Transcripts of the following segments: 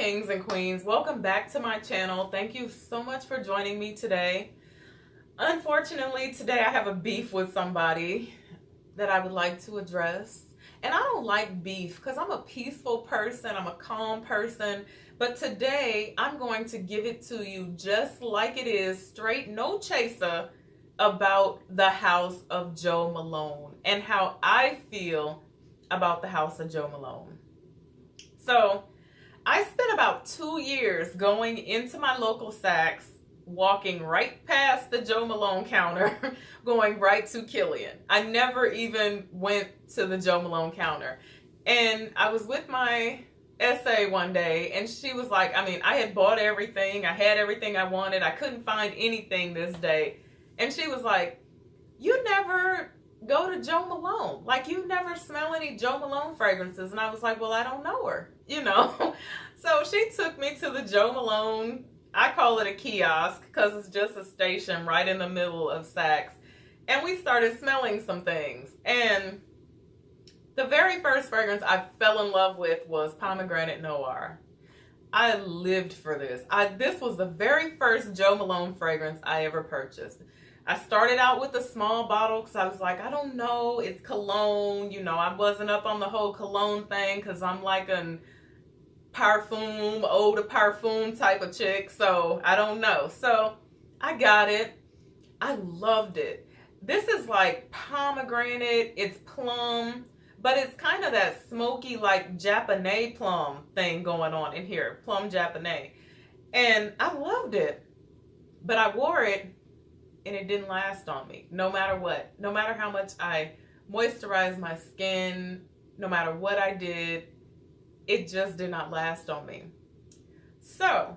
kings and queens, welcome back to my channel. Thank you so much for joining me today. Unfortunately, today I have a beef with somebody that I would like to address. And I don't like beef because I'm a peaceful person, I'm a calm person. But today I'm going to give it to you just like it is, straight, no chaser, about the house of Jo Malone and how I feel about the house of Jo Malone. So I spent about 2 years going into my local Saks, walking right past the Jo Malone counter, going right to Killian. I never even went to the Jo Malone counter. And I was with my SA one day, and she was like, I had bought everything. I had everything I wanted. I couldn't find anything this day. And she was like, you never go to Jo Malone. Like, you never smell any Jo Malone fragrances. And I was like, well, I don't know her, you know. So she took me to the Jo Malone. I call it a kiosk because it's just a station right in the middle of Saks. And we started smelling some things. And the very first fragrance I fell in love with was Pomegranate Noir. I lived for this. This was the very first Jo Malone fragrance I ever purchased. I started out with a small bottle because I was like, I don't know, it's cologne. You know, I wasn't up on the whole cologne thing because I'm like an parfum, eau de parfum type of chick. So I don't know. So I got it. I loved it. This is like pomegranate. It's plum, but it's kind of that smoky, like Japanese plum thing going on in here. Plum Japanese. And I loved it. But I wore it and it didn't last on me, no matter what. No matter how much I moisturized my skin, no matter what I did, it just did not last on me. So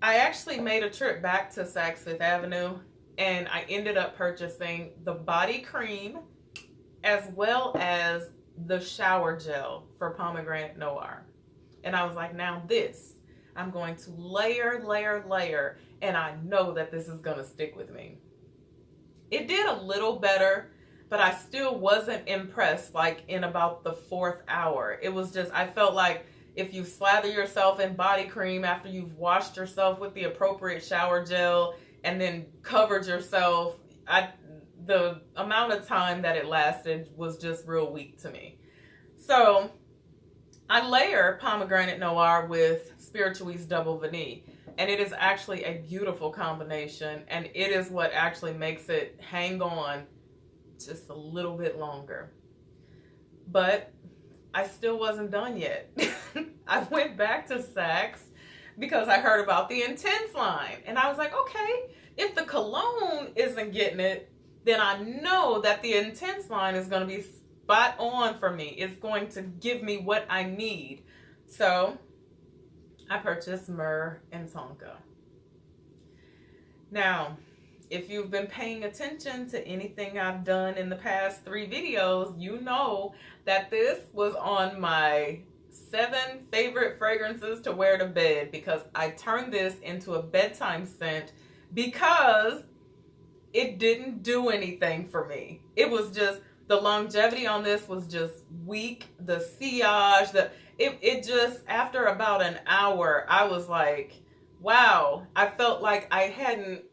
I actually made a trip back to Saks Fifth Avenue, and I ended up purchasing the body cream as well as the shower gel for Pomegranate Noir. And I was like, now this, I'm going to layer, and I know that this is gonna stick with me. It did a little better, but I still wasn't impressed like in about the 4th hour. It was just, I felt like if you slather yourself in body cream after you've washed yourself with the appropriate shower gel and then covered yourself, the amount of time that it lasted was just real weak to me. So I layer Pomegranate Noir with Spiritueuse Double Vanille, and it is actually a beautiful combination, and it is what actually makes it hang on just a little bit longer. But I still wasn't done yet. I went back to Saks because I heard about the Intense line, and I was like, okay, if the cologne isn't getting it, then I know that the Intense line is going to be spot on for me. It's going to give me what I need. So I purchased Myrrh and Tonka. Now, if you've been paying attention to anything I've done in the past 3 videos, you know that this was on my 7 favorite fragrances to wear to bed, because I turned this into a bedtime scent because it didn't do anything for me. It was just, the longevity on this was just weak. The sillage, it just, after about an hour, I was like, wow, I felt like I hadn't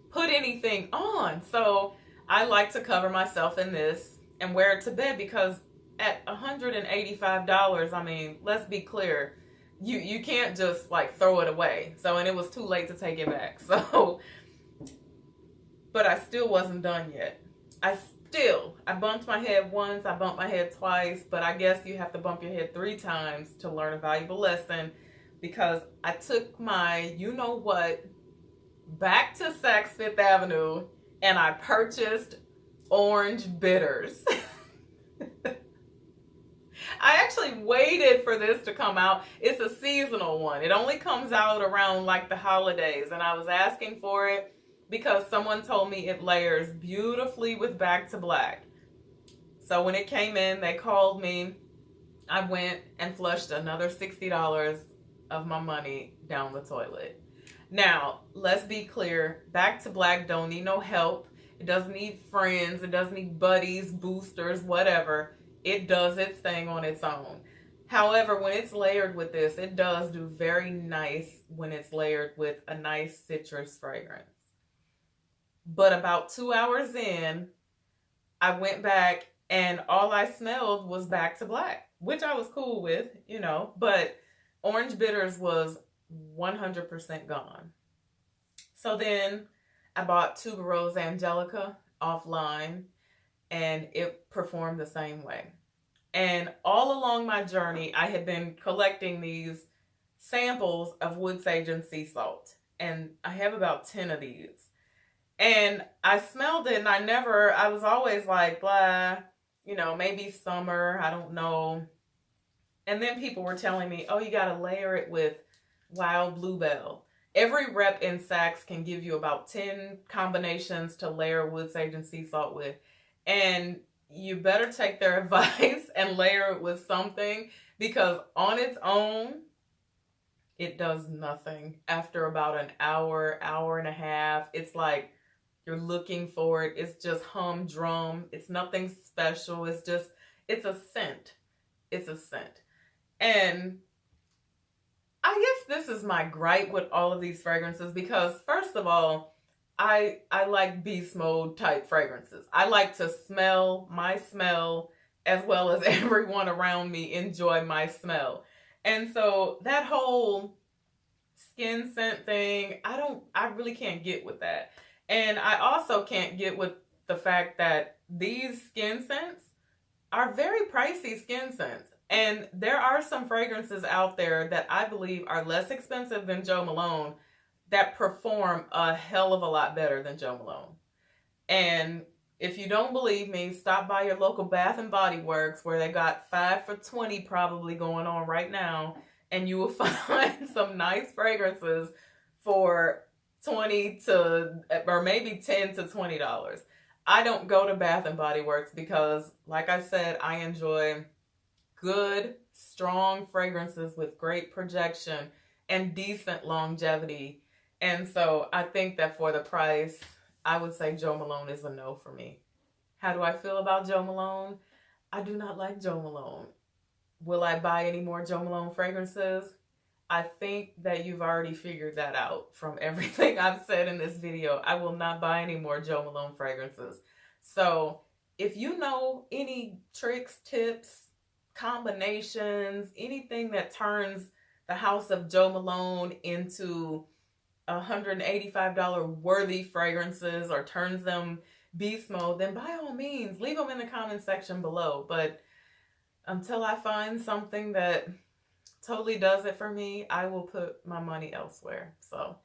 put anything on. So I like to cover myself in this and wear it to bed, because at $185, let's be clear, you can't just like throw it away. So, and it was too late to take it back. So, but I still wasn't done yet. I bumped my head once, I bumped my head twice, but I guess you have to bump your head 3 times to learn a valuable lesson, because I took my you-know-what back to Saks Fifth Avenue and I purchased Orange Bitters. I actually waited for this to come out. It's a seasonal one. It only comes out around like the holidays, and I was asking for it because someone told me it layers beautifully with Back to Black. So when it came in, they called me. I went and flushed another $60 of my money down the toilet. Now, let's be clear. Back to Black don't need no help. It doesn't need friends. It doesn't need buddies, boosters, whatever. It does its thing on its own. However, when it's layered with this, it does do very nice when it's layered with a nice citrus fragrance. But about 2 hours in, I went back and all I smelled was Back to Black, which I was cool with, you know, but Orange Bitters was 100% gone. So then I bought Tuberose Angelica offline, and it performed the same way. And all along my journey, I had been collecting these samples of wood sage and sea salt. And I have about 10 of these. And I smelled it, and I was always like, blah, you know, maybe summer, I don't know. And then people were telling me, oh, you got to layer it with wild bluebell. Every rep in Saks can give you about 10 combinations to layer wood sage and sea salt with. And you better take their advice and layer it with something, because on its own, it does nothing. After about an hour, hour and a half, it's like you're looking for it. It's just humdrum. It's nothing special. It's a scent. It's a scent. And I guess this is my gripe with all of these fragrances, because first of all, I like beast mode type fragrances. I like to smell my smell as well as everyone around me enjoy my smell. And so that whole skin scent thing, I really can't get with that. And I also can't get with the fact that these skin scents are very pricey skin scents. And there are some fragrances out there that I believe are less expensive than Jo Malone that perform a hell of a lot better than Jo Malone. And if you don't believe me, stop by your local Bath and Body Works, where they got 5 for $20 probably going on right now, and you will find some nice fragrances for $20 to, or maybe $10 to $20. I don't go to Bath and Body Works because, like I said, I enjoy good, strong fragrances with great projection and decent longevity. And so I think that for the price, I would say Jo Malone is a no for me. How do I feel about Jo Malone? I do not like Jo Malone. Will I buy any more Jo Malone fragrances? I think that you've already figured that out from everything I've said in this video. I will not buy any more Jo Malone fragrances. So if you know any tricks, tips, combinations, anything that turns the house of Jo Malone into $185 worthy fragrances or turns them beast mode, then by all means, leave them in the comment section below. But until I find something that totally does it for me, I will put my money elsewhere. So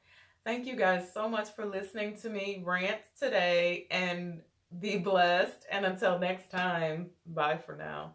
thank you guys so much for listening to me rant today, and be blessed. And until next time, bye for now.